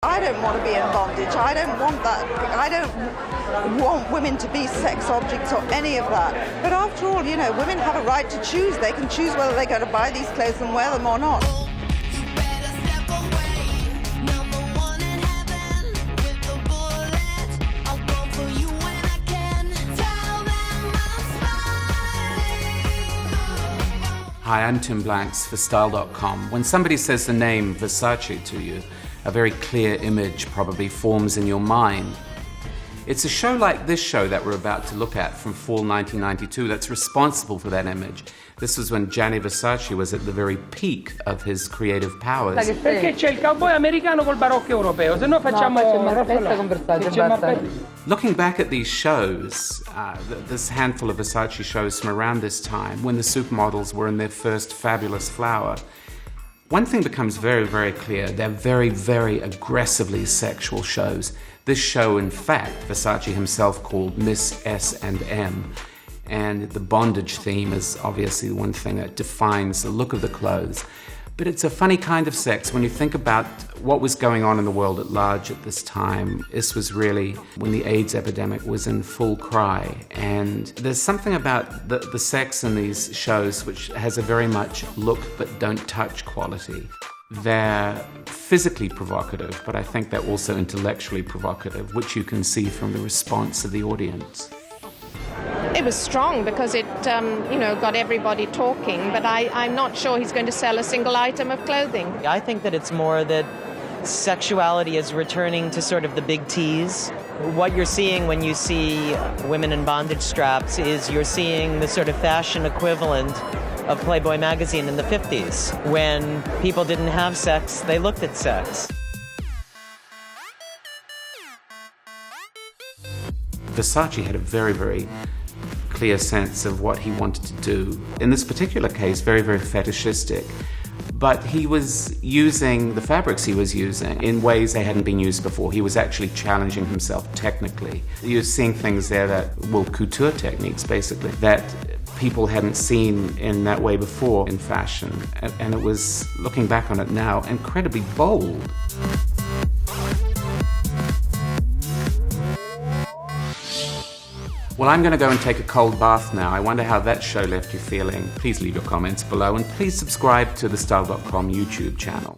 I don't want to be in bondage. I don't want that. I don't want women to be sex objects or any of that. But after all, you know, women have a right to choose. They can choose whether they're going to buy these clothes and wear them or not. Hi, I'm Tim Blanks for Style.com. When somebody says the name Versace to you, a very clear image probably forms in your mind. It's a show like this show that we're about to look at from fall 1992 that's responsible for that image. This was when Gianni Versace was at the very peak of his creative powers. Perché c'è il cowboy americano col barocco europeo, se no facciamo Looking back at these shows, this handful of Versace shows from around this time, when the supermodels were in their first fabulous flower, one thing becomes very, very clear. They're very, very aggressively sexual shows. This show, in fact, Versace himself called Miss S&M. And the bondage theme is obviously the one thing that defines the look of the clothes. But it's a funny kind of sex when you think about what was going on in the world at large at this time. This was really when the AIDS epidemic was in full cry. And there's something about the sex in these shows which has a very much look but don't touch quality. They're physically provocative, but I think they're also intellectually provocative, which you can see from the response of the audience. It was strong because it, got everybody talking, but I'm not sure he's going to sell a single item of clothing. I think that it's more that sexuality is returning to sort of the big T's. What you're seeing when you see women in bondage straps is you're seeing the sort of fashion equivalent of Playboy magazine in the 50s. When people didn't have sex, they looked at sex. Versace had a very, very clear sense of what he wanted to do. In this particular case, very, very fetishistic. But he was using the fabrics he was using in ways they hadn't been used before. He was actually challenging himself technically. You're seeing things there that, couture techniques basically, that people hadn't seen in that way before in fashion. And it was, looking back on it now, incredibly bold. Well, I'm going to go and take a cold bath now. I wonder how that show left you feeling. Please leave your comments below and please subscribe to the Style.com YouTube channel.